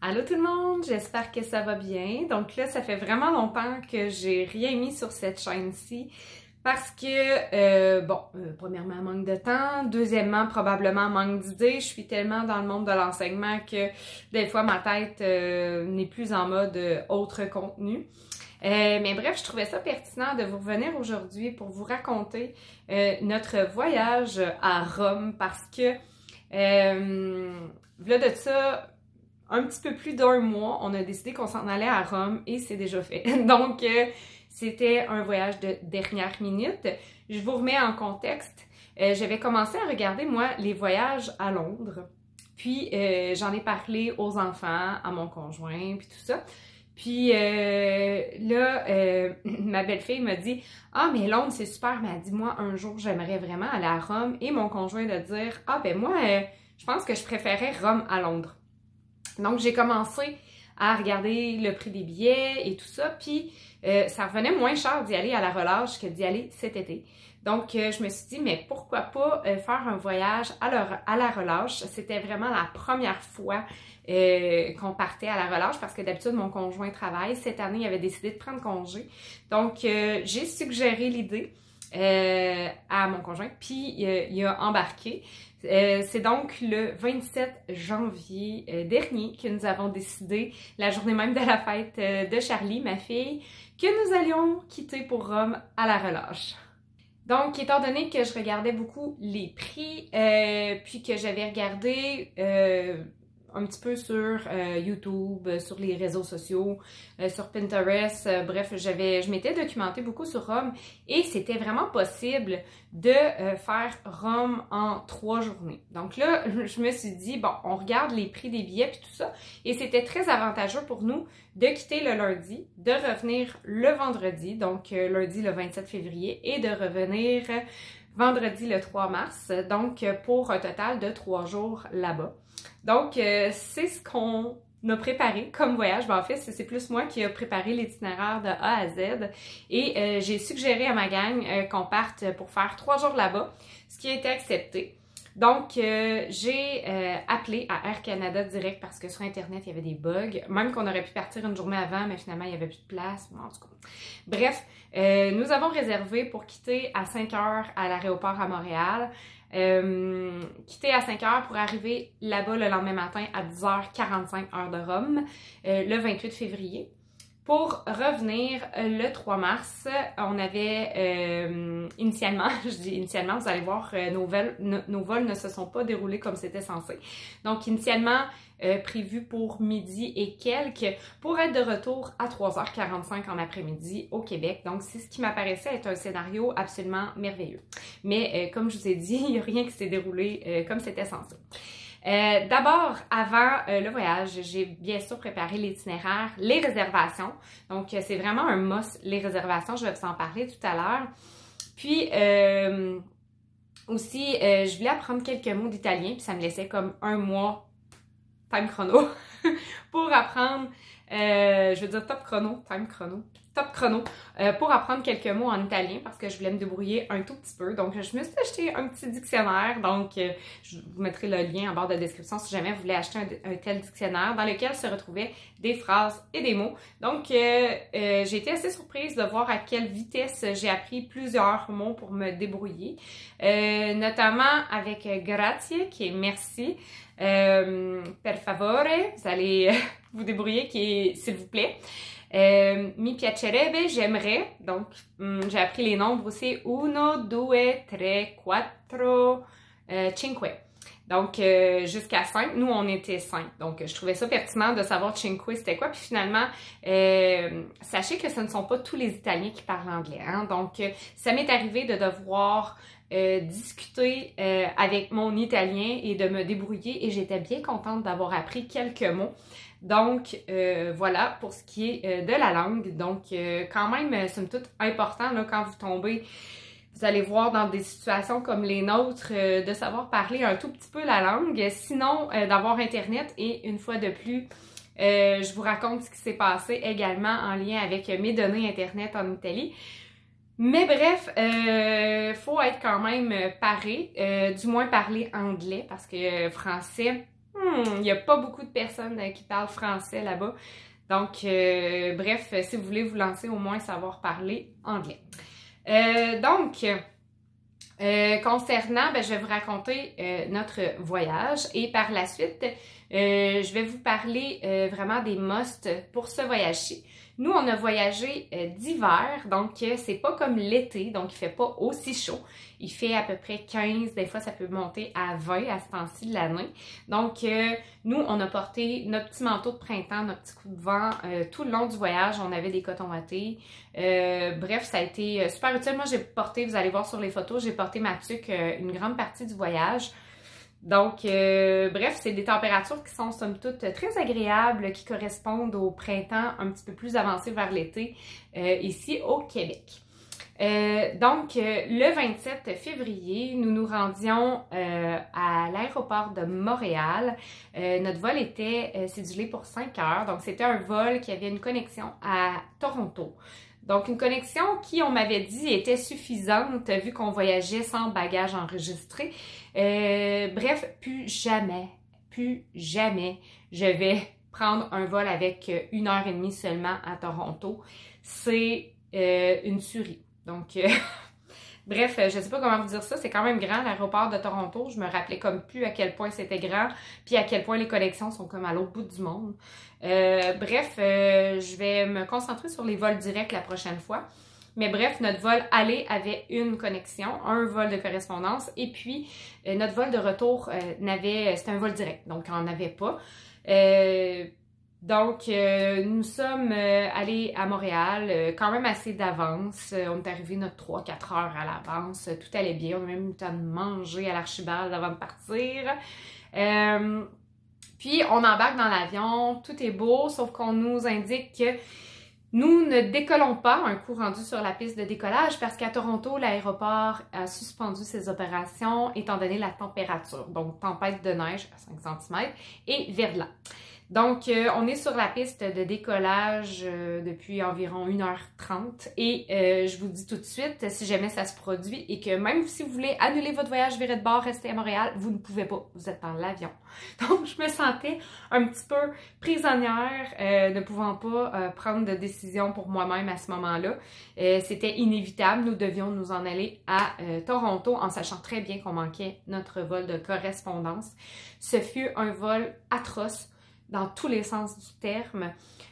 Allô tout le monde, j'espère que ça va bien. Donc là, ça fait vraiment longtemps que j'ai rien mis sur cette chaîne-ci parce que, premièrement, manque de temps. Deuxièmement, probablement manque d'idées. Je suis tellement dans le monde de l'enseignement que des fois, ma tête n'est plus en mode autre contenu. Mais bref, je trouvais ça pertinent de vous revenir aujourd'hui pour vous raconter notre voyage à Rome parce que, là de ça, un petit peu plus d'un mois, on a décidé qu'on s'en allait à Rome et c'est déjà fait. Donc, c'était un voyage de dernière minute. Je vous remets en contexte. J'avais commencé à regarder, moi, les voyages à Londres. Puis, j'en ai parlé aux enfants, à mon conjoint, puis tout ça. Puis ma belle-fille m'a dit « Ah, mais Londres, c'est super. » Mais elle dit « Moi, un jour, j'aimerais vraiment aller à Rome. » Et mon conjoint de dire « Ah, ben moi, je pense que je préférais Rome à Londres. » Donc, j'ai commencé à regarder le prix des billets et tout ça, puis ça revenait moins cher d'y aller à la relâche que d'y aller cet été. Donc, je me suis dit, mais pourquoi pas faire un voyage à la relâche? C'était vraiment la première fois qu'on partait à la relâche parce que d'habitude, mon conjoint travaille. Cette année, il avait décidé de prendre congé. Donc, j'ai suggéré l'idée à mon conjoint, puis il a embarqué. C'est donc le 27 janvier dernier que nous avons décidé, la journée même de la fête de Charlie, ma fille, que nous allions quitter pour Rome à la relâche. Donc, étant donné que je regardais beaucoup les prix, puis que j'avais regardé un petit peu sur YouTube, sur les réseaux sociaux, sur Pinterest, bref, je m'étais documentée beaucoup sur Rome et c'était vraiment possible de faire Rome en 3 journées. Donc là, je me suis dit, bon, on regarde les prix des billets puis tout ça et c'était très avantageux pour nous de quitter le lundi, de revenir le vendredi, donc lundi le 27 février et de revenir vendredi le 3 mars, donc pour un total de 3 jours là-bas. Donc, c'est ce qu'on a préparé comme voyage. Ben, en fait, c'est plus moi qui ai préparé l'itinéraire de A à Z et j'ai suggéré à ma gang qu'on parte pour faire 3 jours là-bas, ce qui a été accepté. Donc, j'ai appelé à Air Canada direct parce que sur Internet, il y avait des bugs. Même qu'on aurait pu partir une journée avant, mais finalement, il n'y avait plus de place. En tout cas. Bref, nous avons réservé pour quitter à 5 heures à l'aéroport à Montréal. Quitter à 5 heures pour arriver là-bas le lendemain matin à 10h45 heure de Rome, le 28 février. Pour revenir le 3 mars, on avait initialement, je dis initialement, vous allez voir, nos vols ne se sont pas déroulés comme c'était censé. Donc initialement prévu pour midi et quelques, pour être de retour à 3h45 en après-midi au Québec. Donc c'est ce qui m'apparaissait être un scénario absolument merveilleux. Mais comme je vous ai dit, il n'y a rien qui s'est déroulé comme c'était censé. D'abord, avant le voyage, j'ai bien sûr préparé l'itinéraire, les réservations. Donc, c'est vraiment un must, les réservations. Je vais vous en parler tout à l'heure. Puis, aussi, je voulais apprendre quelques mots d'italien, puis ça me laissait comme un mois time chrono pour apprendre, je veux dire top chrono, pour apprendre quelques mots en italien parce que je voulais me débrouiller un tout petit peu. Donc, je me suis acheté un petit dictionnaire. Donc, je vous mettrai le lien en barre de description si jamais vous voulez acheter un tel dictionnaire dans lequel se retrouvaient des phrases et des mots. Donc, j'ai été assez surprise de voir à quelle vitesse j'ai appris plusieurs mots pour me débrouiller. Notamment avec grazie, qui est merci. Per favore, vous allez vous débrouiller, qui est s'il vous plaît. Mi piacerebbe, j'aimerais. Donc, j'ai appris les nombres aussi. 1, 2, 3, 4, 5. Donc, jusqu'à 5. Nous, on était 5. Donc, je trouvais ça pertinent de savoir 5 c'était quoi. Puis finalement, sachez que ce ne sont pas tous les Italiens qui parlent anglais. Hein? Donc, ça m'est arrivé de devoir discuter avec mon italien et de me débrouiller. Et j'étais bien contente d'avoir appris quelques mots. Donc, voilà pour ce qui est de la langue. Donc, quand même, somme toute, important là, quand vous tombez, vous allez voir dans des situations comme les nôtres, de savoir parler un tout petit peu la langue. Sinon, d'avoir Internet et une fois de plus, je vous raconte ce qui s'est passé également en lien avec mes données Internet en Italie. Mais bref, faut être quand même paré, du moins parler anglais parce que français... il n'y a pas beaucoup de personnes qui parlent français là-bas. Donc, bref, si vous voulez vous lancer, au moins savoir parler anglais. Concernant, je vais vous raconter notre voyage et par la suite, je vais vous parler vraiment des musts pour ce voyage-ci. Nous, on a voyagé d'hiver, donc c'est pas comme l'été, donc il fait pas aussi chaud. Il fait à peu près 15, des fois ça peut monter à 20 à ce temps-ci de l'année. Donc, nous, on a porté notre petit manteau de printemps, notre petit coup de vent tout le long du voyage. On avait des cotons wattés. Bref, ça a été super utile. Moi, j'ai porté, vous allez voir sur les photos, j'ai porté ma tuque une grande partie du voyage. Donc, bref, c'est des températures qui sont somme toute très agréables, qui correspondent au printemps un petit peu plus avancé vers l'été ici au Québec. Le 27 février, nous nous rendions à l'aéroport de Montréal. Notre vol était cédulé pour 5 heures, donc c'était un vol qui avait une connexion à Toronto. Donc, une connexion qui, on m'avait dit, était suffisante vu qu'on voyageait sans bagages enregistrés. Bref, plus jamais je vais prendre un vol avec 1h30 seulement à Toronto. C'est une tuerie. Donc, bref, je ne sais pas comment vous dire ça, c'est quand même grand l'aéroport de Toronto. Je me rappelais comme plus à quel point c'était grand, puis à quel point les connexions sont comme à l'autre bout du monde. Je vais me concentrer sur les vols directs la prochaine fois. Mais bref, notre vol aller avait une connexion, un vol de correspondance, et puis notre vol de retour c'était un vol direct, donc on n'en avait pas. Nous sommes allés à Montréal quand même assez d'avance. On est arrivé notre 3-4 heures à l'avance. Tout allait bien. On a même eu le temps de manger à l'Archibald avant de partir. Puis, on embarque dans l'avion. Tout est beau, sauf qu'on nous indique que nous ne décollons pas un coup rendu sur la piste de décollage parce qu'à Toronto, l'aéroport a suspendu ses opérations étant donné la température. Donc, tempête de neige à 5 cm et verglas. Donc, on est sur la piste de décollage depuis environ 1h30 et je vous dis tout de suite, si jamais ça se produit et que même si vous voulez annuler votre voyage, virer de bord, rester à Montréal, vous ne pouvez pas, vous êtes dans l'avion. Donc, je me sentais un petit peu prisonnière, ne pouvant pas prendre de décision pour moi-même à ce moment-là. C'était inévitable, nous devions nous en aller à Toronto en sachant très bien qu'on manquait notre vol de correspondance. Ce fut un vol atroce. Dans tous les sens du terme.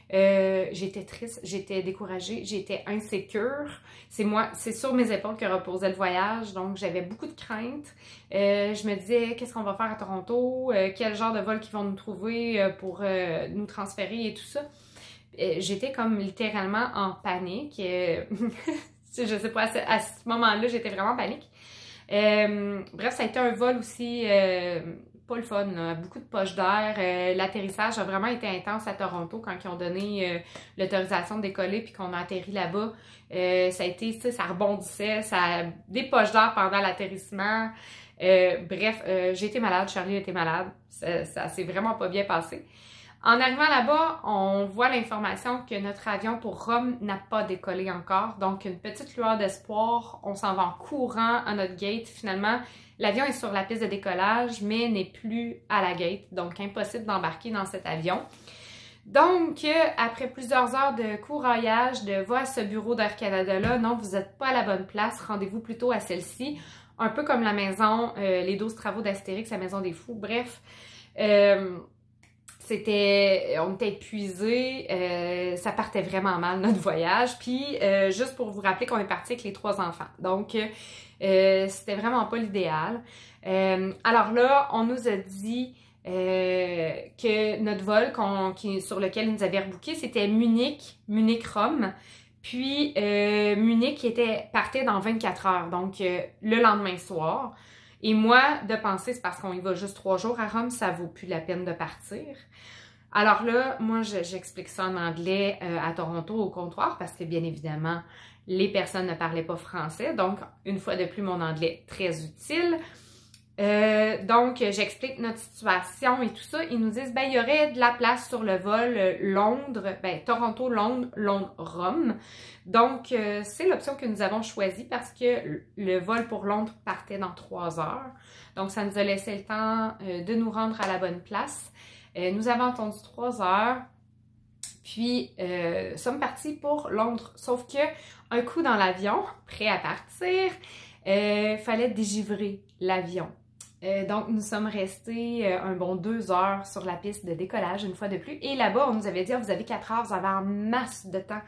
J'étais triste, j'étais découragée, j'étais insécure. C'est sur mes épaules que reposait le voyage, donc j'avais beaucoup de craintes. Je me disais, qu'est-ce qu'on va faire à Toronto? Quel genre de vol qu'ils vont nous trouver pour nous transférer et tout ça. J'étais comme littéralement en panique. Je sais pas, à ce moment-là, j'étais vraiment en panique. Bref, ça a été un vol aussi... pas le fun, là. Beaucoup de poches d'air. L'atterrissage a vraiment été intense à Toronto quand ils ont donné l'autorisation de décoller puis qu'on a atterri là-bas. Ça a été, ça rebondissait, des poches d'air pendant l'atterrissement. J'ai été malade, Charlie était malade. Ça s'est vraiment pas bien passé. En arrivant là-bas, on voit l'information que notre avion pour Rome n'a pas décollé encore. Donc, une petite lueur d'espoir. On s'en va en courant à notre gate. Finalement, l'avion est sur la piste de décollage, mais n'est plus à la gate. Donc, impossible d'embarquer dans cet avion. Donc, après plusieurs heures de courroyage, de va à ce bureau d'Air Canada-là, non, vous n'êtes pas à la bonne place. Rendez-vous plutôt à celle-ci. Un peu comme la maison, les 12 travaux d'Astérix, la maison des fous. Bref, on était épuisés, ça partait vraiment mal notre voyage. Puis, juste pour vous rappeler qu'on est parti avec les 3 enfants. Donc, c'était vraiment pas l'idéal. Alors là, on nous a dit que notre vol sur lequel ils nous avaient rebooké, c'était Munich-Rome. Puis, Munich partait dans 24 heures, donc le lendemain soir. Et moi, de penser, c'est parce qu'on y va juste 3 jours à Rome, ça vaut plus la peine de partir. Alors là, moi, j'explique ça en anglais à Toronto au comptoir parce que, bien évidemment, les personnes ne parlaient pas français. Donc, une fois de plus, mon anglais très utile. Donc, j'explique notre situation et tout ça. Ils nous disent, ben, il y aurait de la place sur le vol Londres, ben, Toronto, Londres, Londres, Rome. Donc, c'est l'option que nous avons choisie parce que le vol pour Londres partait dans 3 heures. Donc, ça nous a laissé le temps de nous rendre à la bonne place. Nous avons attendu 3 heures. Puis, sommes partis pour Londres. Sauf que, un coup dans l'avion, prêt à partir, fallait dégivrer l'avion. Donc, nous sommes restés un bon 2 heures sur la piste de décollage, une fois de plus. Et là-bas, on nous avait dit, ah, vous avez 4 heures, vous avez en masse de temps.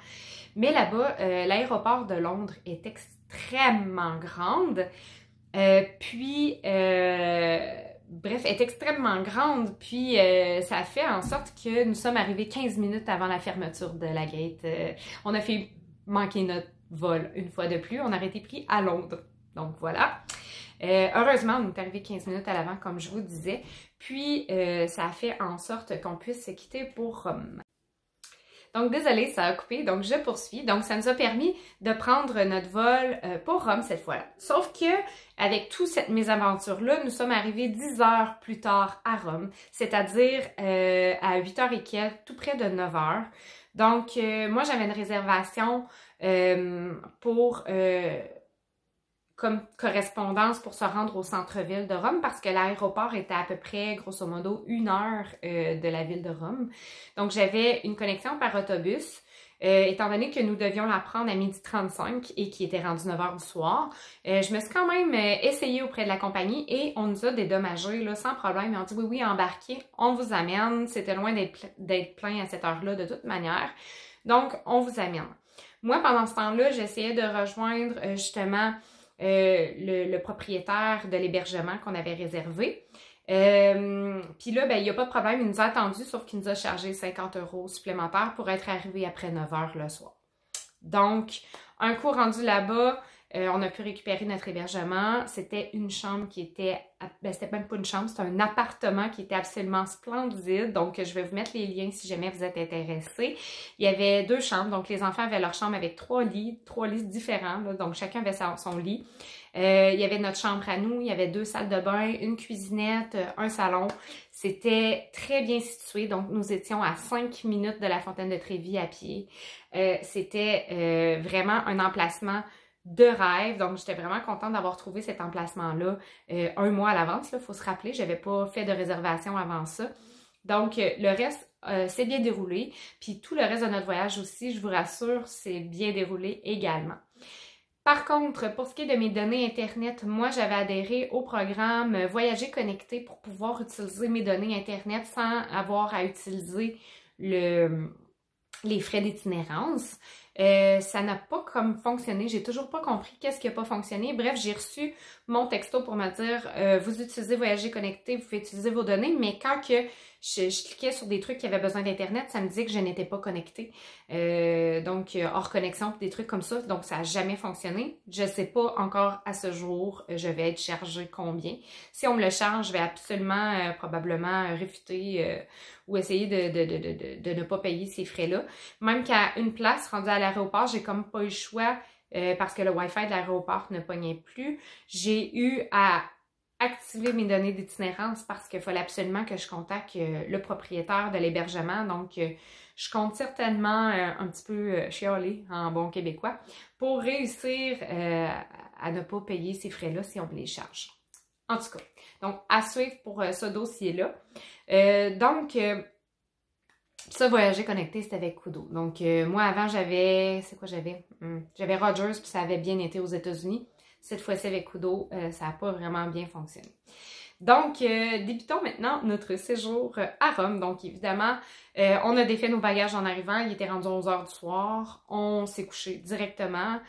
Mais là-bas, l'aéroport de Londres est extrêmement grande. Bref, est extrêmement grande. Puis, ça a fait en sorte que nous sommes arrivés 15 minutes avant la fermeture de la gate. On a fait manquer notre vol une fois de plus. On a été pris à Londres. Donc, voilà. Heureusement, on est arrivé 15 minutes à l'avant, comme je vous disais. Puis, ça a fait en sorte qu'on puisse se quitter pour Rome. Donc, désolée, ça a coupé. Donc, je poursuis. Donc, ça nous a permis de prendre notre vol pour Rome cette fois-là. Sauf que, avec toute cette mésaventure-là, nous sommes arrivés 10 heures plus tard à Rome, c'est-à-dire à 8 heures et quelques, tout près de 9 heures. Donc, moi, j'avais une réservation pour... comme correspondance pour se rendre au centre-ville de Rome parce que l'aéroport était à peu près, grosso modo, 1 heure de la ville de Rome. Donc, j'avais une connexion par autobus, étant donné que nous devions la prendre à 12h35 et qui était rendu 9 h du soir. Je me suis quand même essayée auprès de la compagnie et on nous a dédommagés là, sans problème. Ils ont dit oui, embarquez, on vous amène. C'était loin d'être plein à cette heure-là de toute manière. Donc, on vous amène. Moi, pendant ce temps-là, j'essayais de rejoindre justement... le propriétaire de l'hébergement qu'on avait réservé. Puis là, ben, il n'y a pas de problème, il nous a attendu, sauf qu'il nous a chargé 50 € supplémentaires pour être arrivé après 9 h le soir. Donc, un coup rendu là-bas, on a pu récupérer notre hébergement. C'était une chambre qui était... Ben, c'était même pas une chambre, c'était un appartement qui était absolument splendide. Donc, je vais vous mettre les liens si jamais vous êtes intéressés. Il y avait 2 chambres. Donc, les enfants avaient leur chambre avec 3 lits différents. Là, donc, chacun avait son lit. Il y avait notre chambre à nous. Il y avait 2 salles de bain, une cuisinette, un salon. C'était très bien situé. Donc, nous étions à 5 minutes de la Fontaine de Trévi à pied. C'était vraiment un emplacement de rêve. Donc, j'étais vraiment contente d'avoir trouvé cet emplacement-là 1 mois à l'avance. Il faut se rappeler, je n'avais pas fait de réservation avant ça. Donc, le reste s'est bien déroulé. Puis, tout le reste de notre voyage aussi, je vous rassure, c'est bien déroulé également. Par contre, pour ce qui est de mes données Internet, moi, j'avais adhéré au programme Voyager connecté pour pouvoir utiliser mes données Internet sans avoir à utiliser les frais d'itinérance. Ça n'a pas comme fonctionné. J'ai toujours pas compris qu'est-ce qui n'a pas fonctionné. Bref, j'ai reçu mon texto pour me dire vous utilisez Voyager connecté, vous pouvez utiliser vos données, mais quand que je cliquais sur des trucs qui avaient besoin d'Internet, ça me disait que je n'étais pas connectée. Donc, hors connexion, des trucs comme ça. Donc, ça n'a jamais fonctionné. Je ne sais pas encore à ce jour, je vais être chargée combien. Si on me le charge, je vais absolument, probablement réfuter ou essayer de ne pas payer ces frais-là. Même qu'à une place rendue à l'aéroport, j'ai comme pas eu le choix parce que le Wi-Fi de l'aéroport ne pognait plus. J'ai eu à activer mes données d'itinérance parce qu'il fallait absolument que je contacte le propriétaire de l'hébergement. Donc, je compte certainement un petit peu chialer en bon québécois pour réussir à ne pas payer ces frais-là si on me les charge. En tout cas, donc à suivre pour ce dossier-là. Ça, Voyager connecté, c'était avec Kudo. Donc, moi, avant, j'avais... C'est quoi j'avais? J'avais Rogers, puis ça avait bien été aux États-Unis. Cette fois-ci, avec Kudo, ça n'a pas vraiment bien fonctionné. Donc, débutons maintenant notre séjour à Rome. Donc, évidemment, on a défait nos bagages en arrivant. Il était rendu 11 h du soir. On s'est couché directement.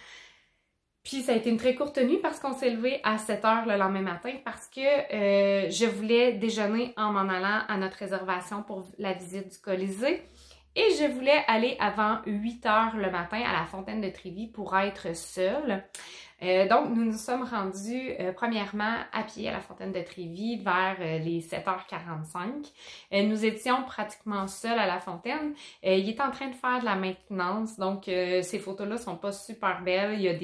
Puis, ça a été une très courte nuit parce qu'on s'est levé à 7 h le lendemain matin parce que je voulais déjeuner en m'en allant à notre réservation pour la visite du Colisée. Et je voulais aller avant 8 h le matin à la Fontaine de Trévi pour être seule. Donc, nous nous sommes rendus premièrement à pied à la Fontaine de Trévi vers les 7 h 45. Nous étions pratiquement seuls à la fontaine. Il est en train de faire de la maintenance, donc ces photos-là sont pas super belles. Il y a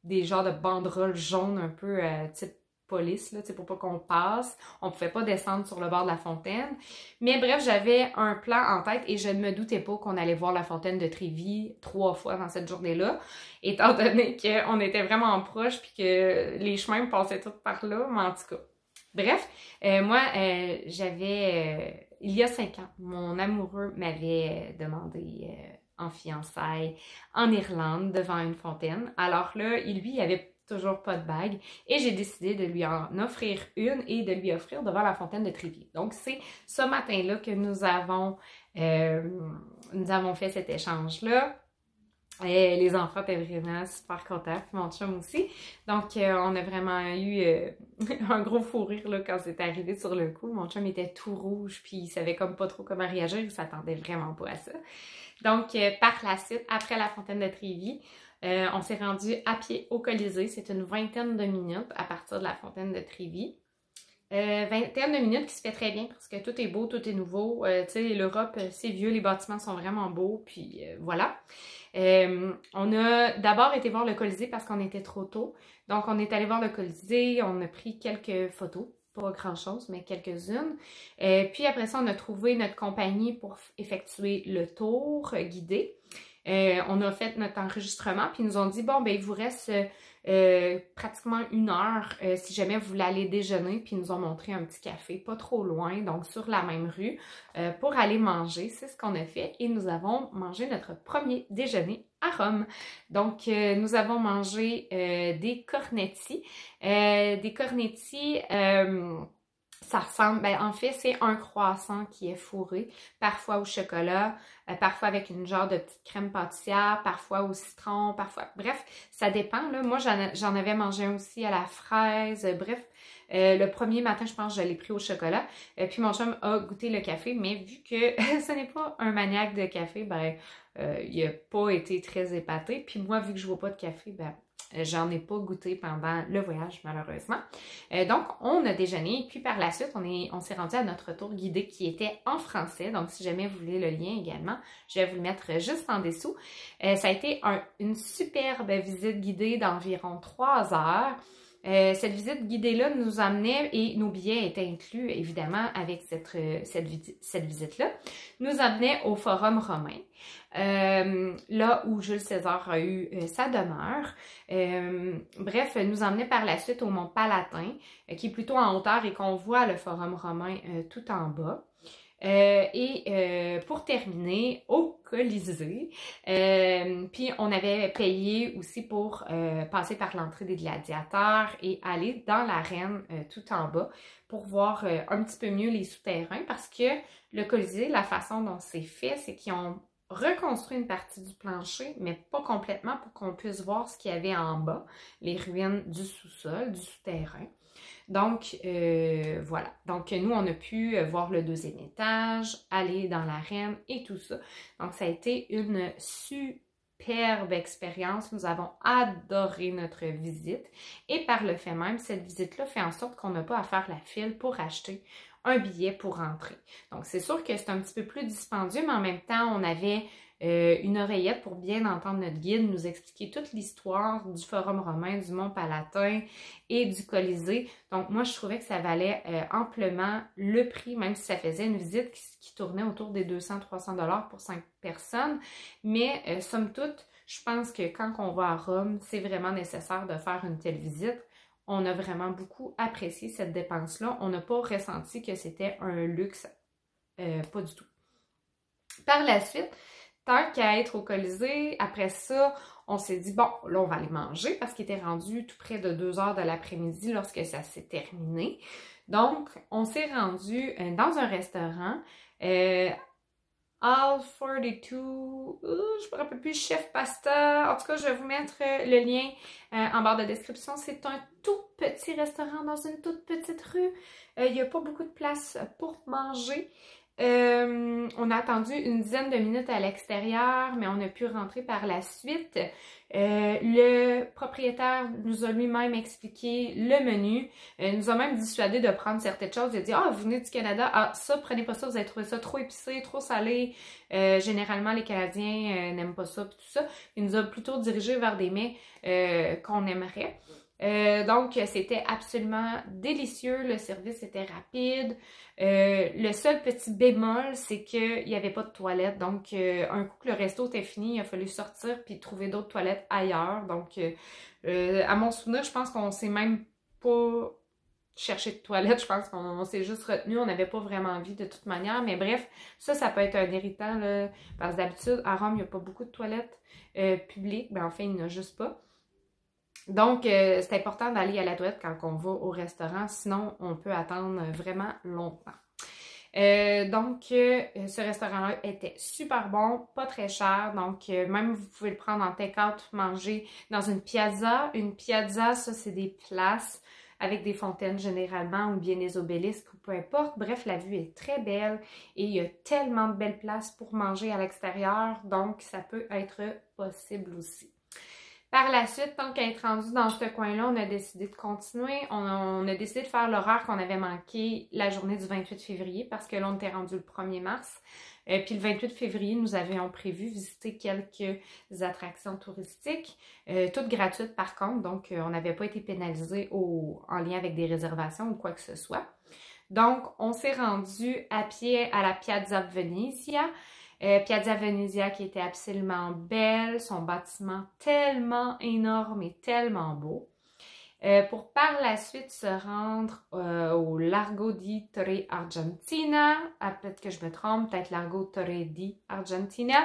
des genres de banderoles jaunes un peu type police, là, pour pas qu'on passe. On pouvait pas descendre sur le bord de la fontaine. Mais bref, j'avais un plan en tête et je ne me doutais pas qu'on allait voir la fontaine de Trévis 3 fois dans cette journée-là, étant donné qu'on était vraiment proches puis que les chemins passaient tous par là, mais en tout cas. Bref, moi, j'avais, il y a 5 ans, mon amoureux m'avait demandé en fiançailles en Irlande devant une fontaine. Alors là, lui, il avait toujours pas de bague et j'ai décidé de lui en offrir une et de lui offrir devant la fontaine de Trévis. Donc, c'est ce matin-là que nous avons fait cet échange-là. Et les enfants étaient vraiment super contents, puis mon chum aussi. Donc, on a vraiment eu un gros fou rire là, quand c'est arrivé sur le coup. Mon chum était tout rouge, puis il savait comme pas trop comment réagir, il s'attendait vraiment pas à ça. Donc, par la suite, après la fontaine de Trévis, on s'est rendu à pied au Colisée. C'est une vingtaine de minutes à partir de la fontaine de Trévis. Vingtaine de minutes qui se fait très bien parce que tout est beau, tout est nouveau. Tu sais, l'Europe, c'est vieux, les bâtiments sont vraiment beaux, puis voilà. On a d'abord été voir le Colisée parce qu'on était trop tôt. Donc, on est allé voir le Colisée, on a pris quelques photos, pas grand-chose, mais quelques-unes. Puis après ça, on a trouvé notre compagnie pour effectuer le tour guidé. On a fait notre enregistrement, puis ils nous ont dit, bon, ben il vous reste pratiquement 1 heure si jamais vous voulez aller déjeuner, puis ils nous ont montré un petit café pas trop loin, donc sur la même rue, pour aller manger. C'est ce qu'on a fait et nous avons mangé notre premier déjeuner à Rome. Donc, nous avons mangé des cornetti. Ça ressemble, ben en fait, c'est un croissant qui est fourré, parfois au chocolat, parfois avec une genre de petite crème pâtissière, parfois au citron, parfois... Bref, ça dépend, là. Moi, j'en avais mangé un aussi à la fraise, bref. Le premier matin, je pense que je l'ai pris au chocolat. Puis mon chum a goûté le café, mais vu que ce n'est pas un maniaque de café, ben il n'a pas été très épaté. Puis moi, vu que je ne bois pas de café, ben j'en ai pas goûté pendant le voyage, malheureusement. Donc, on a déjeuné, puis par la suite, on s'est rendu à notre tour guidé qui était en français. Donc, si jamais vous voulez le lien également, je vais vous le mettre juste en dessous. Ça a été une superbe visite guidée d'environ 3 heures. Cette visite guidée-là nous amenait, et nos billets étaient inclus, évidemment, avec cette visite-là, nous amenait au Forum romain, là où Jules César a eu sa demeure. Bref, nous emmenait par la suite au Mont Palatin, qui est plutôt en hauteur et qu'on voit le Forum romain tout en bas. Pour terminer, au Colisée, puis on avait payé aussi pour passer par l'entrée des gladiateurs et aller dans l'arène tout en bas pour voir un petit peu mieux les souterrains parce que le Colisée, la façon dont c'est fait, c'est qu'ils ont reconstruit une partie du plancher, mais pas complètement pour qu'on puisse voir ce qu'il y avait en bas, les ruines du sous-sol, du souterrain. Donc, voilà. Donc, nous, on a pu voir le 2e étage, aller dans l'arène et tout ça. Donc, ça a été une superbe expérience. Nous avons adoré notre visite. Et par le fait même, cette visite-là fait en sorte qu'on n'a pas à faire la file pour acheter un billet pour entrer. Donc, c'est sûr que c'est un petit peu plus dispendieux, mais en même temps, on avait une oreillette pour bien entendre notre guide nous expliquer toute l'histoire du Forum romain, du Mont Palatin et du Colisée. Donc, moi, je trouvais que ça valait amplement le prix, même si ça faisait une visite qui tournait autour des 200-300 $ pour 5 personnes. Mais, somme toute, je pense que quand on va à Rome, c'est vraiment nécessaire de faire une telle visite. On a vraiment beaucoup apprécié cette dépense-là. On n'a pas ressenti que c'était un luxe, pas du tout. Par la suite, tant qu'à être au Colisée, après ça, on s'est dit, bon, là, on va aller manger parce qu'il était rendu tout près de 2 heures de l'après-midi lorsque ça s'est terminé. Donc, on s'est rendu dans un restaurant, All 42, je me rappelle plus, Chef Pasta. En tout cas, je vais vous mettre le lien en barre de description. C'est un tout petit restaurant dans une toute petite rue. Il n'y a pas beaucoup de place pour manger. On a attendu une dizaine de minutes à l'extérieur, mais on a pu rentrer par la suite. Le propriétaire nous a lui-même expliqué le menu, nous a même dissuadé de prendre certaines choses. Il a dit « Ah, vous venez du Canada, ah, ça, prenez pas ça, vous allez trouver ça trop épicé, trop salé. Généralement, les Canadiens n'aiment pas ça, puis tout ça. » Il nous a plutôt dirigé vers des mets qu'on aimerait. Donc, c'était absolument délicieux. Le service était rapide. Le seul petit bémol, c'est qu'il n'y avait pas de toilette. Donc, un coup que le resto était fini, il a fallu sortir puis trouver d'autres toilettes ailleurs. Donc, à mon souvenir, je pense qu'on s'est même pas cherché de toilette. Je pense qu'on s'est juste retenu. On n'avait pas vraiment envie de toute manière. Mais bref, ça peut être un irritant, là, parce que d'habitude, à Rome, il n'y a pas beaucoup de toilettes publiques. Ben, enfin, il n'y en a juste pas. Donc, c'est important d'aller à la toilette quand on va au restaurant, sinon on peut attendre vraiment longtemps. Ce restaurant-là était super bon, pas très cher, donc même vous pouvez le prendre en take-out, manger dans une piazza. Une piazza, ça c'est des places avec des fontaines généralement ou bien des obélisques ou peu importe. Bref, la vue est très belle et il y a tellement de belles places pour manger à l'extérieur, donc ça peut être possible aussi. Par la suite, tant qu'à être rendu dans ce coin-là, on a décidé de continuer. On a décidé de faire l'horaire qu'on avait manqué la journée du 28 février parce que là, on était rendu le 1er mars. Puis le 28 février, nous avions prévu visiter quelques attractions touristiques, toutes gratuites par contre. Donc, on n'avait pas été pénalisés en lien avec des réservations ou quoi que ce soit. Donc, on s'est rendu à pied à la Piazza Venezia. Piazza Venezia qui était absolument belle, son bâtiment tellement énorme et tellement beau. Pour par la suite se rendre au Largo di Torre Argentina, peut-être que je me trompe, peut-être Largo Torre di Argentina.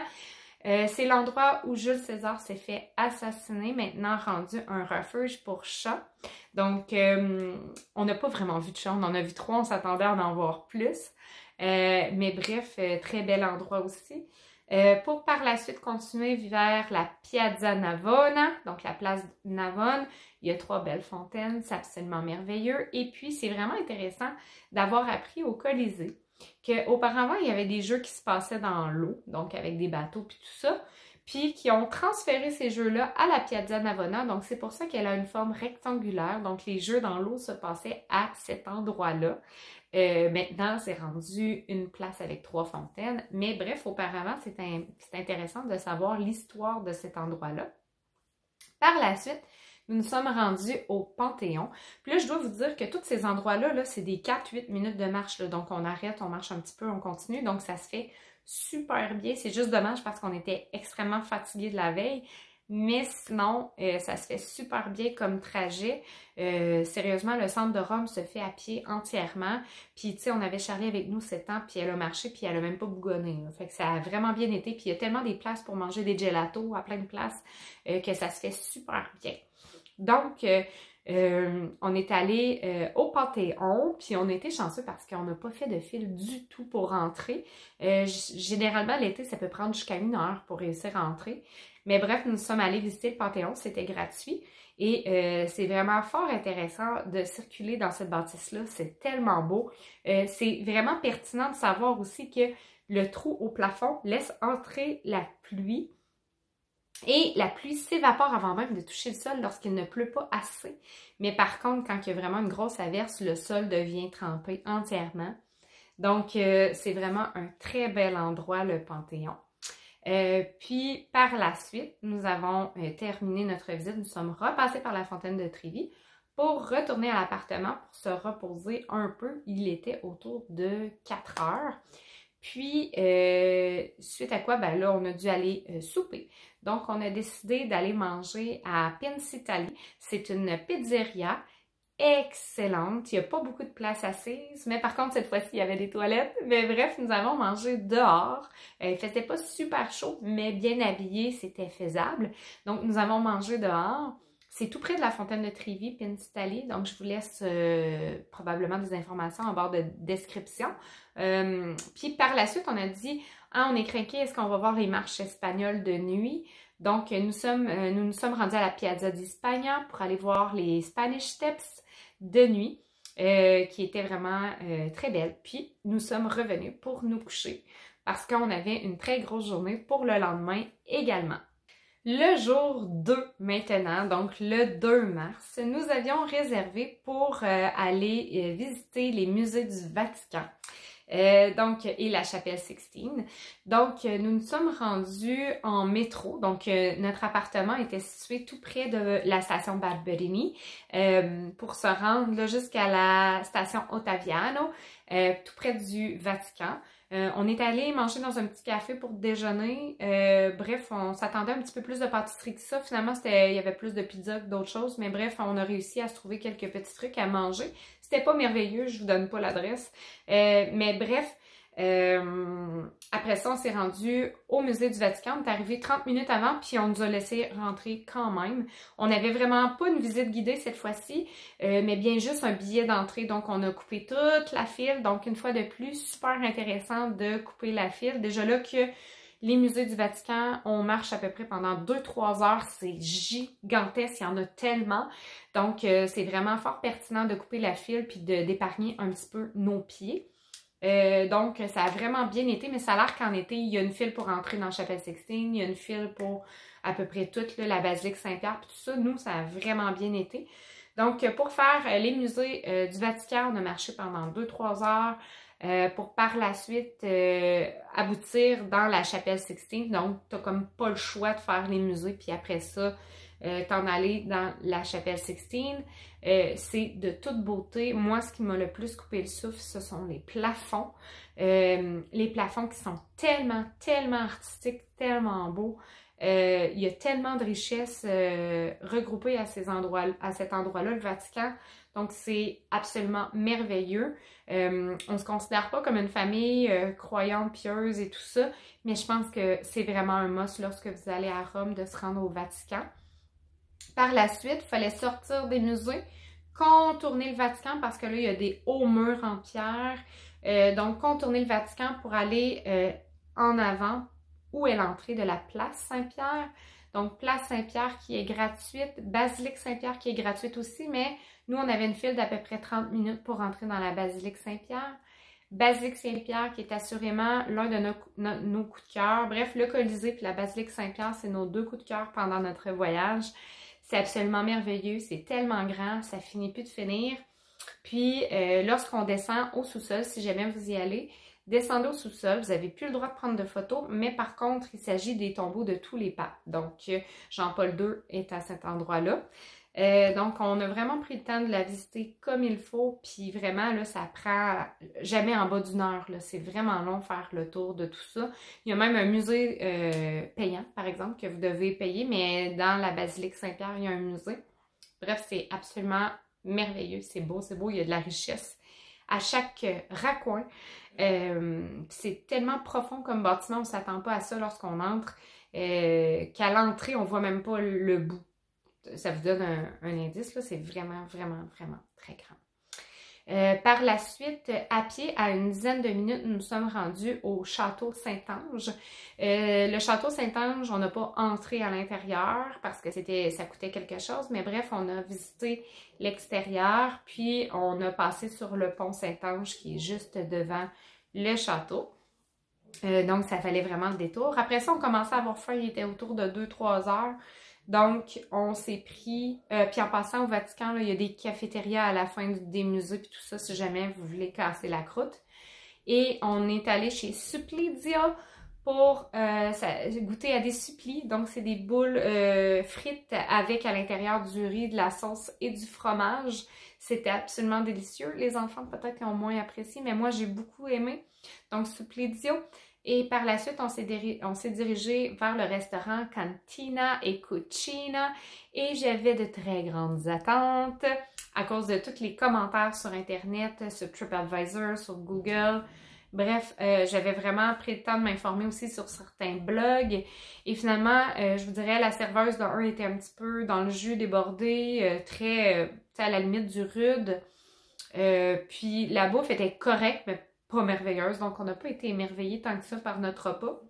C'est l'endroit où Jules César s'est fait assassiner, maintenant rendu un refuge pour chats. Donc, on n'a pas vraiment vu de chats, on en a vu 3, on s'attendait à en voir plus. Mais bref, très bel endroit aussi. Pour par la suite continuer vers la Piazza Navona, donc la place Navone, il y a 3 belles fontaines, c'est absolument merveilleux. Et puis, c'est vraiment intéressant d'avoir appris au Colisée qu'auparavant, il y avait des jeux qui se passaient dans l'eau, donc avec des bateaux puis tout ça, puis qui ont transféré ces jeux-là à la Piazza Navona, donc c'est pour ça qu'elle a une forme rectangulaire, donc les jeux dans l'eau se passaient à cet endroit-là. Maintenant, c'est rendu une place avec 3 fontaines. Mais bref, auparavant, c'est intéressant de savoir l'histoire de cet endroit-là. Par la suite, nous nous sommes rendus au Panthéon. Puis là, je dois vous dire que tous ces endroits-là, là, c'est des 4-8 minutes de marche. Là. Donc, on arrête, on marche un petit peu, on continue. Donc, ça se fait super bien. C'est juste dommage parce qu'on était extrêmement fatigués de la veille. Mais sinon, ça se fait super bien comme trajet. Sérieusement, le centre de Rome se fait à pied entièrement. Puis, tu sais, on avait Charlie avec nous 7 ans, puis elle a marché, puis elle a même pas bougonné. Là. Fait que ça a vraiment bien été. Puis, il y a tellement des places pour manger des gelatos à plein de places que ça se fait super bien. Donc, on est allé au Panthéon, puis on était chanceux parce qu'on n'a pas fait de file du tout pour rentrer. Généralement, l'été, ça peut prendre jusqu'à 1 heure pour réussir à entrer. Mais bref, nous sommes allés visiter le Panthéon, c'était gratuit et c'est vraiment fort intéressant de circuler dans cette bâtisse-là, c'est tellement beau. C'est vraiment pertinent de savoir aussi que le trou au plafond laisse entrer la pluie et la pluie s'évapore avant même de toucher le sol lorsqu'il ne pleut pas assez. Mais par contre, quand il y a vraiment une grosse averse, le sol devient trempé entièrement. Donc, c'est vraiment un très bel endroit, le Panthéon. Puis, par la suite, nous avons terminé notre visite. Nous sommes repassés par la fontaine de Trévi pour retourner à l'appartement pour se reposer un peu. Il était autour de 4 heures. Puis, suite à quoi, ben là, on a dû aller souper. Donc, on a décidé d'aller manger à Pincitali. C'est une pizzeria excellente. Il n'y a pas beaucoup de place assise, mais par contre, cette fois-ci, il y avait des toilettes. Mais bref, nous avons mangé dehors. Il faisait pas super chaud, mais bien habillé, c'était faisable. Donc, nous avons mangé dehors. C'est tout près de la fontaine de Trévi, Pincitali. Donc, je vous laisse probablement des informations en barre de description. Puis, par la suite, on a dit, on est craqué, est-ce qu'on va voir les marches espagnoles de nuit? Donc, nous nous sommes rendus à la Piazza di Spagna pour aller voir les Spanish Steps de nuit, qui étaient vraiment très belles. Puis, nous sommes revenus pour nous coucher parce qu'on avait une très grosse journée pour le lendemain également. Le jour 2 maintenant, donc le 2 mars, nous avions réservé pour aller visiter les musées du Vatican. Donc, et la chapelle Sixtine. Donc, nous nous sommes rendus en métro. Donc, notre appartement était situé tout près de la station Barberini pour se rendre là, jusqu'à la station Ottaviano, tout près du Vatican. On est allé manger dans un petit café pour déjeuner. Bref, on s'attendait un petit peu plus de pâtisserie que ça. Finalement, il y avait plus de pizza que d'autres choses. Mais bref, on a réussi à se trouver quelques petits trucs à manger. C'était pas merveilleux, je vous donne pas l'adresse. Mais bref, après ça, on s'est rendu au musée du Vatican. On est arrivé 30 minutes avant, puis on nous a laissé rentrer quand même. On n'avait vraiment pas une visite guidée cette fois-ci, mais bien juste un billet d'entrée. Donc, on a coupé toute la file. Donc, une fois de plus, super intéressant de couper la file. Déjà là que les musées du Vatican, on marche à peu près pendant 2-3 heures. C'est gigantesque, il y en a tellement. Donc, c'est vraiment fort pertinent de couper la file puis d'épargner un petit peu nos pieds. Donc, ça a vraiment bien été, mais ça a l'air qu'en été, il y a une file pour entrer dans la chapelle Sixtine, il y a une file pour à peu près toute là, la basilique Saint-Pierre, puis tout ça, nous, ça a vraiment bien été. Donc, pour faire les musées du Vatican, on a marché pendant 2-3 heures pour par la suite aboutir dans la chapelle Sixtine. Donc, t'as comme pas le choix de faire les musées, puis après ça, t'en aller dans la chapelle Sixtine. C'est de toute beauté. Moi, ce qui m'a le plus coupé le souffle, ce sont les plafonds. Les plafonds qui sont tellement, tellement artistiques, tellement beaux. Il y a tellement de richesses regroupées à cet endroit-là, le Vatican. Donc, c'est absolument merveilleux. On se considère pas comme une famille croyante, pieuse et tout ça, mais je pense que c'est vraiment un must lorsque vous allez à Rome de se rendre au Vatican. Par la suite, il fallait sortir des musées, contourner le Vatican parce que là, il y a des hauts murs en pierre. Donc, contourner le Vatican pour aller en avant, où est l'entrée de la place Saint-Pierre. Donc, place Saint-Pierre qui est gratuite, basilique Saint-Pierre qui est gratuite aussi, mais nous, on avait une file d'à peu près 30 minutes pour entrer dans la basilique Saint-Pierre. Basilique Saint-Pierre qui est assurément l'un de nos coups de cœur. Bref, le Colisée puis la basilique Saint-Pierre, c'est nos 2 coups de cœur pendant notre voyage. C'est absolument merveilleux, c'est tellement grand, ça finit plus de finir. Puis, lorsqu'on descend au sous-sol, si jamais vous y allez, descendez au sous-sol, vous n'avez plus le droit de prendre de photos, mais par contre, il s'agit des tombeaux de tous les papes. Donc, Jean-Paul II est à cet endroit-là. Donc, on a vraiment pris le temps de la visiter comme il faut, puis vraiment, là, ça prend jamais en bas d'1 heure, là. C'est vraiment long faire le tour de tout ça. Il y a même un musée payant, par exemple, que vous devez payer, mais dans la basilique Saint-Pierre, il y a un musée. Bref, c'est absolument merveilleux, c'est beau, il y a de la richesse à chaque raccoin. C'est tellement profond comme bâtiment, on ne s'attend pas à ça lorsqu'on entre, qu'à l'entrée, on ne voit même pas le bout. Ça vous donne un indice, là, c'est vraiment, vraiment, vraiment très grand. Par la suite, à pied, à une dizaine de minutes, nous sommes rendus au château Saint-Ange. Le château Saint-Ange, on n'a pas entré à l'intérieur parce que ça coûtait quelque chose, mais bref, on a visité l'extérieur, puis on a passé sur le pont Saint-Ange qui est juste devant le château. Donc, ça fallait vraiment le détour. Après ça, on commençait à avoir faim, il était autour de 2-3 heures. Donc, on s'est pris, puis en passant au Vatican, là, il y a des cafétérias à la fin des musées, puis tout ça, si jamais vous voulez casser la croûte. Et on est allé chez Supplidia pour goûter à des supplis. Donc, c'est des boules frites avec à l'intérieur du riz, de la sauce et du fromage. C'était absolument délicieux. Les enfants, peut-être, ont moins apprécié, mais moi, j'ai beaucoup aimé. Donc, Supplidia. Et par la suite, on s'est dirigé vers le restaurant Cantina e Cucina et j'avais de très grandes attentes à cause de tous les commentaires sur Internet, sur TripAdvisor, sur Google. Bref, j'avais vraiment pris le temps de m'informer aussi sur certains blogs. Et finalement, je vous dirais, la serveuse de 1 était un petit peu dans le jus, débordée, très à la limite du rude. Puis la bouffe était correcte, mais pas merveilleuse, donc on n'a pas été émerveillés tant que ça par notre repas.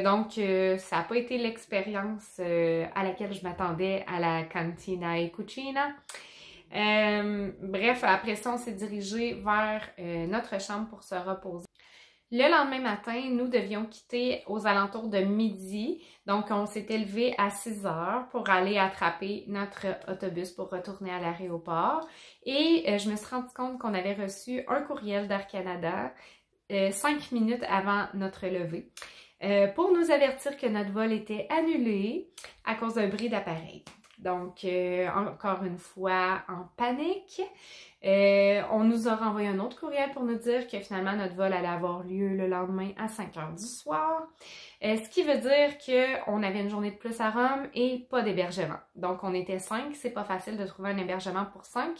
Donc, ça n'a pas été l'expérience à laquelle je m'attendais à la Cantina e Cucina. Bref, après ça, on s'est dirigé vers notre chambre pour se reposer. Le lendemain matin, nous devions quitter aux alentours de midi. Donc, on s'était levé à 6 heures pour aller attraper notre autobus pour retourner à l'aéroport. Et je me suis rendu compte qu'on avait reçu un courriel d'Air Canada 5 minutes avant notre levée pour nous avertir que notre vol était annulé à cause d'un bris d'appareil. Donc, encore une fois, en panique. On nous a renvoyé un autre courriel pour nous dire que finalement notre vol allait avoir lieu le lendemain à 5 heures du soir. Ce qui veut dire qu'on avait une journée de plus à Rome et pas d'hébergement. Donc, on était 5, c'est pas facile de trouver un hébergement pour 5.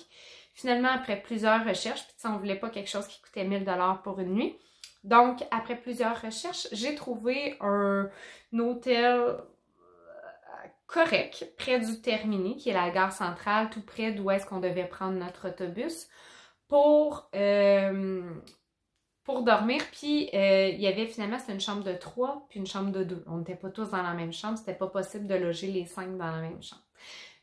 Finalement, après plusieurs recherches, puis on voulait pas quelque chose qui coûtait 1000 $ pour une nuit. Donc, après plusieurs recherches, j'ai trouvé un hôtel correct, près du Termini, qui est la gare centrale, tout près d'où est-ce qu'on devait prendre notre autobus, pour dormir. Puis, il y avait finalement, c'était une chambre de 3, puis une chambre de 2. On n'était pas tous dans la même chambre, c'était pas possible de loger les 5 dans la même chambre.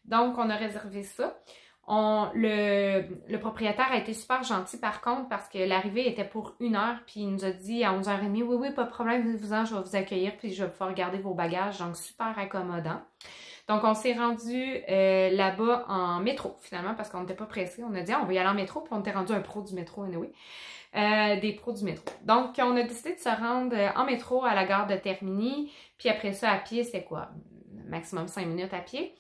Donc, on a réservé ça. Le propriétaire a été super gentil par contre parce que l'arrivée était pour 1 heure, puis il nous a dit à 11h30, oui, pas de problème, venez-vous-en, je vais vous accueillir, puis je vais pouvoir garder vos bagages, donc super accommodant. Donc on s'est rendu là-bas en métro finalement parce qu'on n'était pas pressé, on a dit on va y aller en métro, puis on était rendu un pro du métro anyway. Des pros du métro. Donc on a décidé de se rendre en métro à la gare de Termini, puis après ça à pied, c'est quoi? Maximum 5 minutes à pied.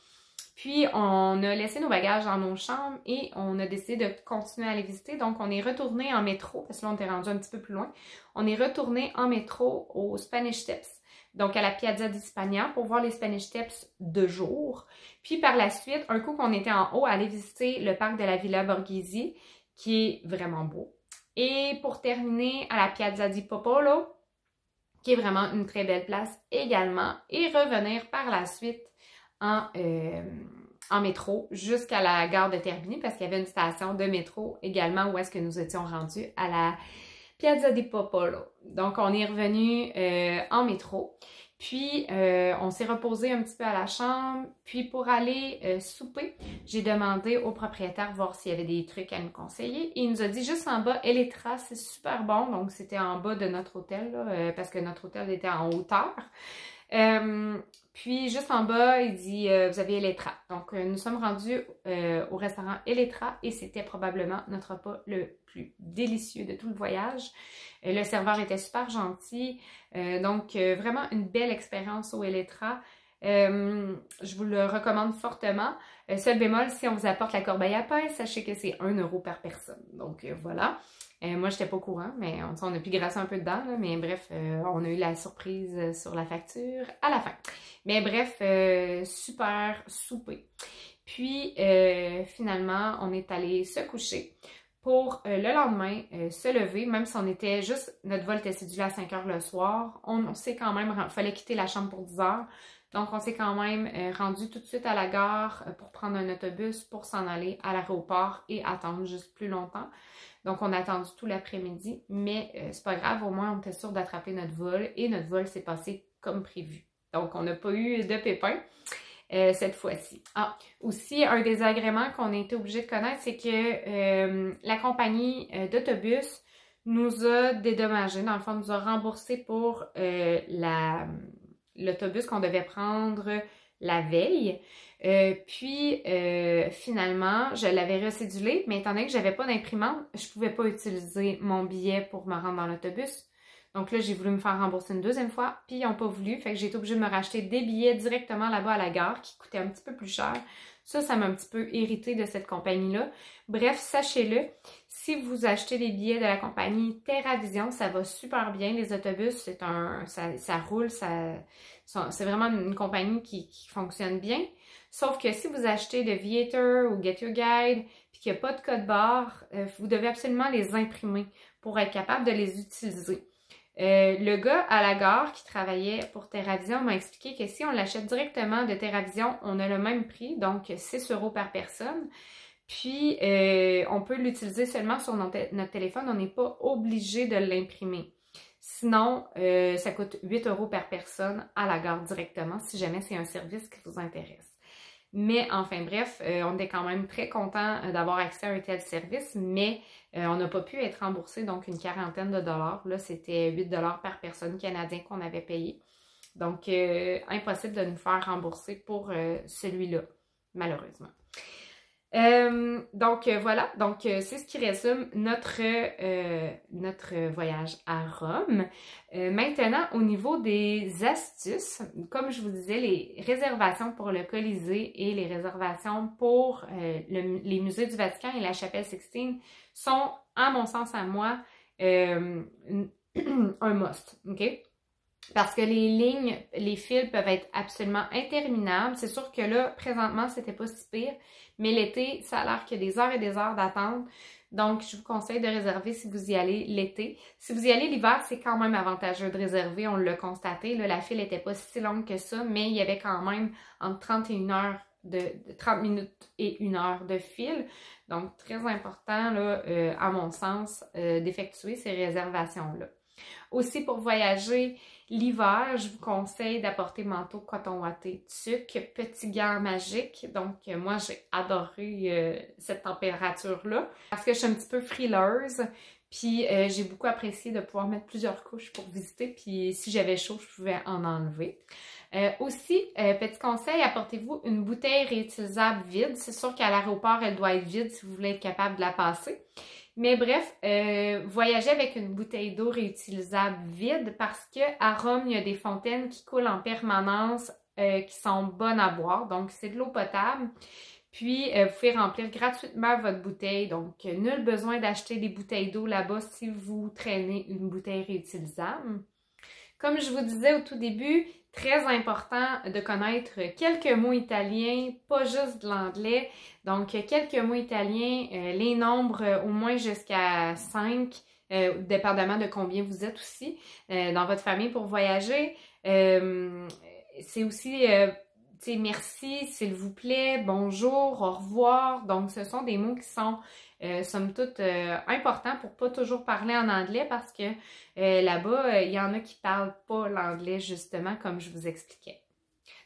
Puis, on a laissé nos bagages dans nos chambres et on a décidé de continuer à les visiter. Donc, on est retourné en métro, parce que là, on était rendu un petit peu plus loin. On est retourné en métro au Spanish Steps, donc à la Piazza di Spagna, pour voir les Spanish Steps de jour. Puis, par la suite, un coup qu'on était en haut, aller visiter le parc de la Villa Borghese, qui est vraiment beau. Et pour terminer, à la Piazza di Popolo, qui est vraiment une très belle place également. Et revenir par la suite en métro jusqu'à la gare de Termini parce qu'il y avait une station de métro également où est-ce que nous étions rendus à la Piazza di Popolo. Donc, on est revenu en métro. Puis, on s'est reposé un petit peu à la chambre. Puis, pour aller souper, j'ai demandé au propriétaire voir s'il y avait des trucs à nous conseiller. Et il nous a dit juste en bas, Eletra, c'est super bon. Donc, c'était en bas de notre hôtel là, parce que notre hôtel était en hauteur. Puis, juste en bas, il dit, vous avez Eletra. Donc, nous sommes rendus au restaurant Eletra et c'était probablement notre repas le plus délicieux de tout le voyage. Le serveur était super gentil. Donc, vraiment une belle expérience au Eletra. Je vous le recommande fortement. Seul bémol, si on vous apporte la corbeille à pain, sachez que c'est 1 € par personne. Donc, voilà. Moi, je n'étais pas au courant, mais on a pu grasser un peu dedans, là, mais bref, on a eu la surprise sur la facture à la fin. Mais bref, super souper. Puis, finalement, on est allé se coucher pour le lendemain se lever, même si on était juste, notre vol était cédulé à 5 heures le soir, on s'est quand même, il fallait quitter la chambre pour 10 heures. Donc, on s'est quand même rendu tout de suite à la gare pour prendre un autobus pour s'en aller à l'aéroport et attendre juste plus longtemps. Donc, on a attendu tout l'après-midi, mais c'est pas grave, au moins on était sûr d'attraper notre vol et notre vol s'est passé comme prévu. Donc, on n'a pas eu de pépins cette fois-ci. Ah, aussi, un des agréments qu'on a été obligé de connaître, c'est que la compagnie d'autobus nous a dédommagé, dans le fond, nous a remboursé pour l'autobus qu'on devait prendre la veille. Finalement, je l'avais recédulé, mais étant donné que j'avais pas d'imprimante, je pouvais pas utiliser mon billet pour me rendre dans l'autobus. Donc là, j'ai voulu me faire rembourser une deuxième fois, puis ils n'ont pas voulu. Fait que j'ai été obligée de me racheter des billets directement là-bas à la gare, qui coûtaient un petit peu plus cher. Ça m'a un petit peu irritée de cette compagnie-là. Bref, sachez-le, si vous achetez des billets de la compagnie TerraVision, ça va super bien. Les autobus, ça roule, c'est vraiment une compagnie qui fonctionne bien. Sauf que si vous achetez de Viator ou Get Your Guide, puis qu'il n'y a pas de code barre, vous devez absolument les imprimer pour être capable de les utiliser. Le gars à la gare qui travaillait pour TerraVision m'a expliqué que si on l'achète directement de TerraVision, on a le même prix, donc 6 € par personne. Puis, on peut l'utiliser seulement sur notre téléphone, on n'est pas obligé de l'imprimer. Sinon, ça coûte 8 € par personne à la gare directement, si jamais c'est un service qui vous intéresse. Mais enfin bref, on était quand même très contents d'avoir accès à un tel service, mais on n'a pas pu être remboursé, donc une quarantaine de dollars. Là, c'était 8 dollars par personne canadien qu'on avait payé. Donc, impossible de nous faire rembourser pour celui-là, malheureusement. Voilà, donc c'est ce qui résume notre voyage à Rome. Maintenant, au niveau des astuces, comme je vous disais, les réservations pour le Colisée et les réservations pour les musées du Vatican et la Chapelle Sixtine sont, à mon sens, à moi, un must, OK? Parce que les lignes, les fils peuvent être absolument interminables. C'est sûr que là, présentement, c'était pas si pire, mais l'été, ça a l'air qu'il y a des heures et des heures d'attente. Donc, je vous conseille de réserver si vous y allez l'été. Si vous y allez l'hiver, c'est quand même avantageux de réserver, on l'a constaté. Là, la file n'était pas si longue que ça, mais il y avait quand même entre 30 minutes et 1 heure de file. Donc, très important, là, à mon sens, d'effectuer ces réservations-là. Aussi, pour voyager l'hiver, je vous conseille d'apporter manteau coton ouaté tuque, petit gants magique. Donc, moi, j'ai adoré cette température-là parce que je suis un petit peu frileuse. Puis, j'ai beaucoup apprécié de pouvoir mettre plusieurs couches pour visiter. Puis, si j'avais chaud, je pouvais en enlever. Aussi, petit conseil, apportez-vous une bouteille réutilisable vide. C'est sûr qu'à l'aéroport, elle doit être vide si vous voulez être capable de la passer. Mais bref, voyagez avec une bouteille d'eau réutilisable vide parce qu'à Rome, il y a des fontaines qui coulent en permanence qui sont bonnes à boire. Donc, c'est de l'eau potable. Puis, vous pouvez remplir gratuitement votre bouteille. Donc, nul besoin d'acheter des bouteilles d'eau là-bas si vous traînez une bouteille réutilisable. Comme je vous disais au tout début, très important de connaître quelques mots italiens, pas juste de l'anglais. Donc, quelques mots italiens, les nombres au moins jusqu'à 5, dépendamment de combien vous êtes aussi dans votre famille pour voyager. C'est aussi, tu sais, merci, s'il vous plaît, bonjour, au revoir. Donc, ce sont des mots qui sont somme toute importants pour pas toujours parler en anglais parce que là-bas, il y en a qui parlent pas l'anglais justement comme je vous expliquais.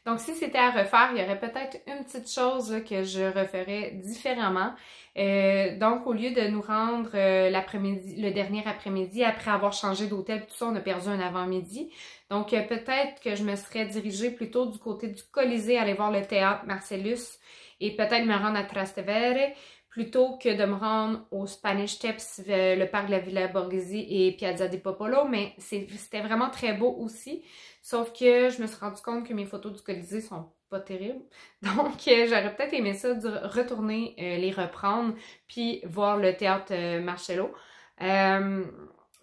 Donc, si c'était à refaire, il y aurait peut-être une petite chose là, que je referais différemment. Donc, au lieu de nous rendre le dernier après-midi, après avoir changé d'hôtel, tout ça, on a perdu un avant-midi. Donc, peut-être que je me serais dirigée plutôt du côté du Colisée, aller voir le théâtre Marcellus et peut-être me rendre à Trastevere, plutôt que de me rendre au Spanish Steps, le parc de la Villa Borghese et Piazza di Popolo, mais c'était vraiment très beau aussi, sauf que je me suis rendu compte que mes photos du Colisée sont pas terribles, donc j'aurais peut-être aimé ça, retourner les reprendre, puis voir le théâtre Marcello,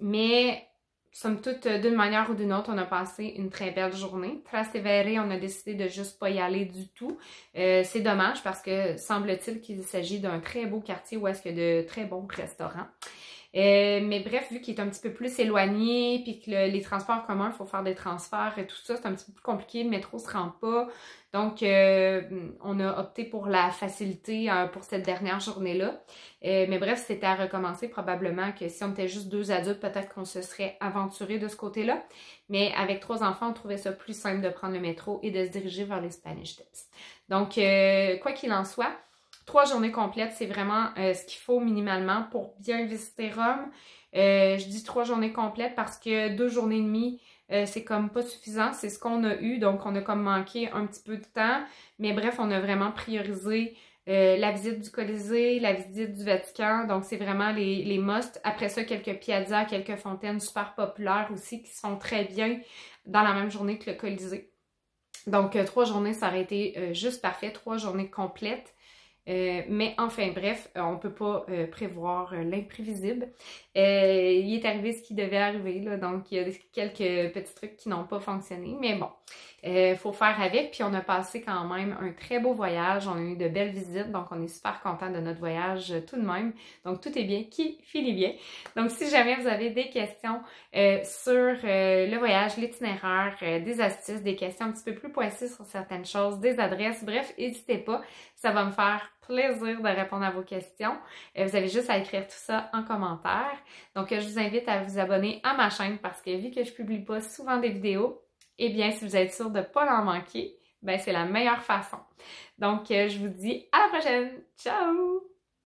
mais somme toute, d'une manière ou d'une autre, on a passé une très belle journée. Trastevere, on a décidé de juste pas y aller du tout. C'est dommage parce que semble-t-il qu'il s'agit d'un très beau quartier où est-ce qu'il y a de très bons restaurants. Mais bref, vu qu'il est un petit peu plus éloigné, puis que les transports communs, il faut faire des transferts et tout ça, c'est un petit peu plus compliqué, le métro se rend pas. Donc, on a opté pour la facilité pour cette dernière journée-là. Mais bref, c'était à recommencer, probablement que si on était juste 2 adultes, peut-être qu'on se serait aventuré de ce côté-là. Mais avec 3 enfants, on trouvait ça plus simple de prendre le métro et de se diriger vers les Spanish Steps. Donc, quoi qu'il en soit, 3 journées complètes, c'est vraiment ce qu'il faut minimalement pour bien visiter Rome. Je dis 3 journées complètes parce que 2 journées et demie, c'est comme pas suffisant. C'est ce qu'on a eu, donc on a comme manqué un petit peu de temps. Mais bref, on a vraiment priorisé la visite du Colisée, la visite du Vatican. Donc, c'est vraiment les must. Après ça, quelques piazzas, quelques fontaines super populaires aussi qui sont très bien dans la même journée que le Colisée. Donc, 3 journées, ça aurait été juste parfait. 3 journées complètes. Mais enfin bref, on peut pas prévoir l'imprévisible. Il est arrivé ce qui devait arriver, là, donc il y a quelques petits trucs qui n'ont pas fonctionné, mais bon, faut faire avec, puis on a passé quand même un très beau voyage, on a eu de belles visites, donc on est super content de notre voyage tout de même, donc tout est bien qui finit bien. Donc si jamais vous avez des questions sur le voyage, l'itinéraire, des astuces, des questions un petit peu plus pointues sur certaines choses, des adresses, bref, n'hésitez pas, ça va me faire plaisir de répondre à vos questions. Vous avez juste à écrire tout ça en commentaire. Donc, je vous invite à vous abonner à ma chaîne parce que vu que je publie pas souvent des vidéos, eh bien, si vous êtes sûr de ne pas en manquer, ben c'est la meilleure façon. Donc, je vous dis à la prochaine! Ciao!